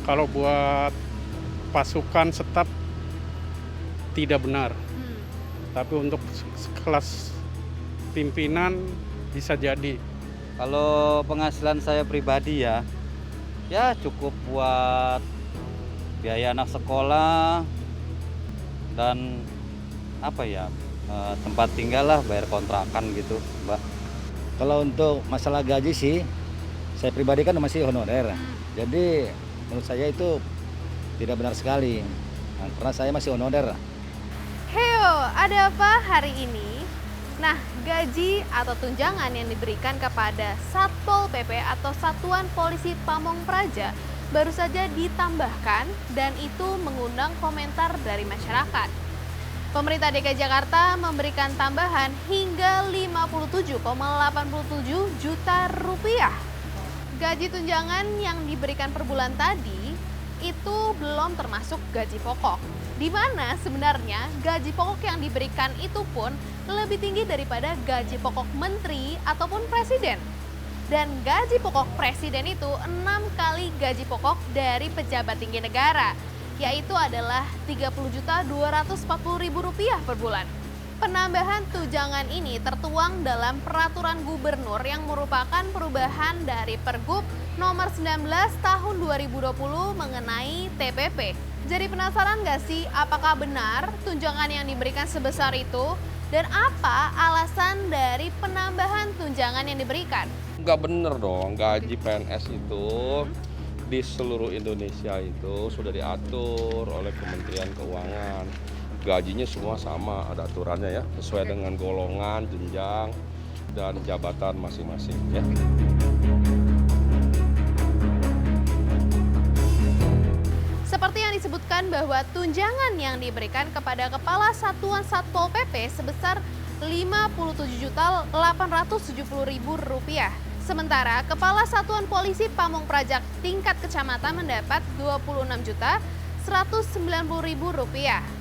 Kalau buat pasukan staf tidak benar, tapi untuk kelas pimpinan bisa jadi. Kalau penghasilan saya pribadi ya cukup buat biaya anak sekolah dan tempat tinggal lah, bayar kontrakan gitu, Mbak. Kalau untuk masalah gaji sih, saya pribadi kan masih honorer. Jadi menurut saya itu tidak benar sekali. Karena saya masih honorer. Heo, ada apa hari ini? Nah, gaji atau tunjangan yang diberikan kepada Satpol PP atau Satuan Polisi Pamong Praja baru saja ditambahkan dan itu mengundang komentar dari masyarakat. Pemerintah DKI Jakarta memberikan tambahan hingga 57,87 juta rupiah. Gaji tunjangan yang diberikan per bulan tadi itu belum termasuk gaji pokok. Di mana sebenarnya gaji pokok yang diberikan itu pun lebih tinggi daripada gaji pokok menteri ataupun presiden. Dan gaji pokok presiden itu 6 kali gaji pokok dari pejabat tinggi negara, yaitu adalah Rp30.240.000 per bulan. Penambahan tunjangan ini tertuang dalam peraturan gubernur yang merupakan perubahan dari Pergub nomor 19 tahun 2020 mengenai TPP. Jadi penasaran nggak sih apakah benar tunjangan yang diberikan sebesar itu? Dan apa alasan dari penambahan tunjangan yang diberikan? Nggak bener dong, gaji PNS itu di seluruh Indonesia itu sudah diatur oleh Kementerian Keuangan. Gajinya semua sama, ada aturannya ya, sesuai dengan golongan, jenjang, dan jabatan masing-masing ya. Seperti yang disebutkan bahwa tunjangan yang diberikan kepada Kepala Satuan Satpol PP sebesar Rp57.870.000. Sementara Kepala Satuan Polisi Pamong Praja tingkat kecamatan mendapat Rp26.190.000.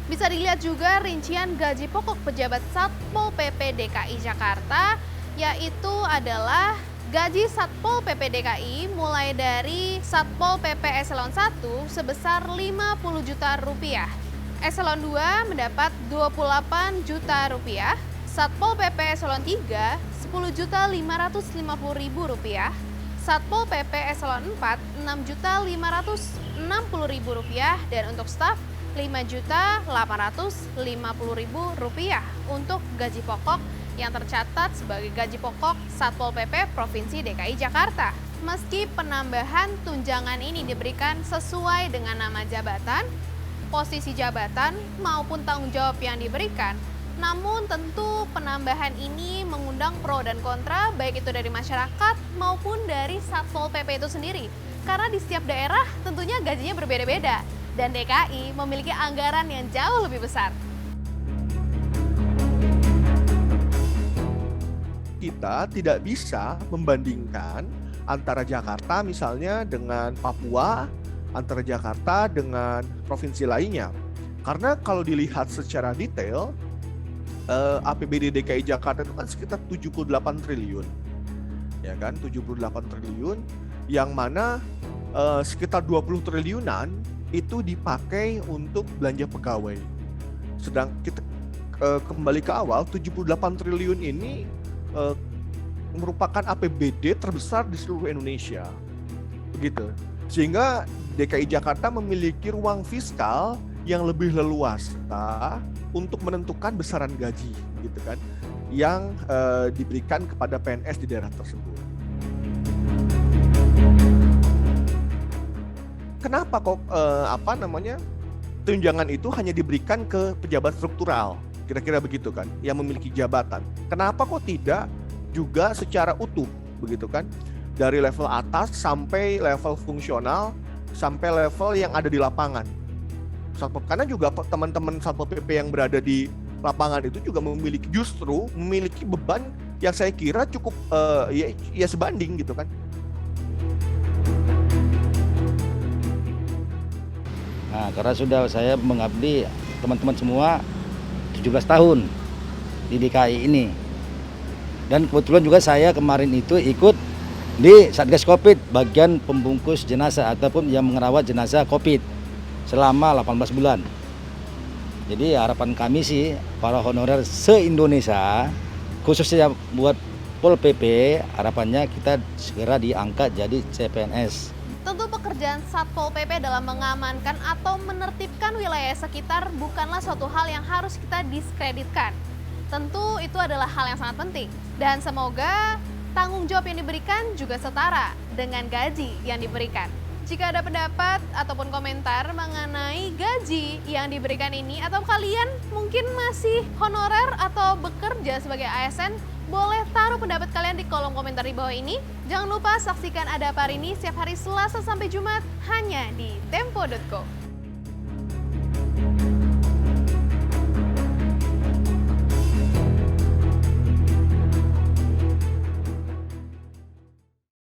Bisa dilihat juga rincian gaji pokok pejabat Satpol PP DKI Jakarta, yaitu adalah gaji Satpol PP DKI mulai dari Satpol PP Eselon 1 sebesar Rp50 juta. Eselon 2 mendapat Rp28 juta. Satpol PP Eselon 3 Rp10.550.000. Satpol PP Eselon 4 Rp6.560.000 dan untuk staf Rp5.850.000 untuk gaji pokok yang tercatat sebagai gaji pokok Satpol PP Provinsi DKI Jakarta. Meski penambahan tunjangan ini diberikan sesuai dengan nama jabatan, posisi jabatan maupun tanggung jawab yang diberikan, namun tentu penambahan ini mengundang pro dan kontra baik itu dari masyarakat maupun dari Satpol PP itu sendiri. Karena di setiap daerah tentunya gajinya berbeda-beda dan DKI memiliki anggaran yang jauh lebih besar. Kita tidak bisa membandingkan antara Jakarta misalnya dengan Papua, antara Jakarta dengan provinsi lainnya. Karena kalau dilihat secara detail, APBD DKI Jakarta itu kan sekitar 78 triliun. Ya kan, 78 triliun yang mana sekitar 20 triliunan itu dipakai untuk belanja pegawai. Sedang kita kembali ke awal, 78 triliun ini merupakan APBD terbesar di seluruh Indonesia. Begitu. Sehingga DKI Jakarta memiliki ruang fiskal yang lebih leluasa untuk menentukan besaran gaji gitu kan yang diberikan kepada PNS di daerah tersebut. Kenapa kok tunjangan itu hanya diberikan ke pejabat struktural, kira-kira begitu kan, yang memiliki jabatan. Kenapa kok tidak juga secara utuh begitu kan, dari level atas sampai level fungsional sampai level yang ada di lapangan. Karena juga teman-teman Satpol PP yang berada di lapangan itu juga memiliki beban yang saya kira cukup ya sebanding gitu kan. Nah, karena sudah saya mengabdi teman-teman semua 17 tahun di DKI ini. Dan kebetulan juga saya kemarin itu ikut di Satgas Covid bagian pembungkus jenazah ataupun yang merawat jenazah Covid selama 18 bulan. Jadi harapan kami sih para honorer se-Indonesia khususnya buat Pol PP harapannya kita segera diangkat jadi CPNS. Tentu pekerjaan Satpol PP dalam mengamankan atau menertibkan wilayah sekitar bukanlah suatu hal yang harus kita diskreditkan. Tentu itu adalah hal yang sangat penting dan semoga tanggung jawab yang diberikan juga setara dengan gaji yang diberikan. Jika ada pendapat ataupun komentar mengenai gaji yang diberikan ini atau kalian mungkin masih honorer atau bekerja sebagai ASN, boleh taruh pendapat kalian di kolom komentar di bawah ini. Jangan lupa saksikan Ada Apa Hari Ini setiap hari Selasa sampai Jumat hanya di Tempo.co.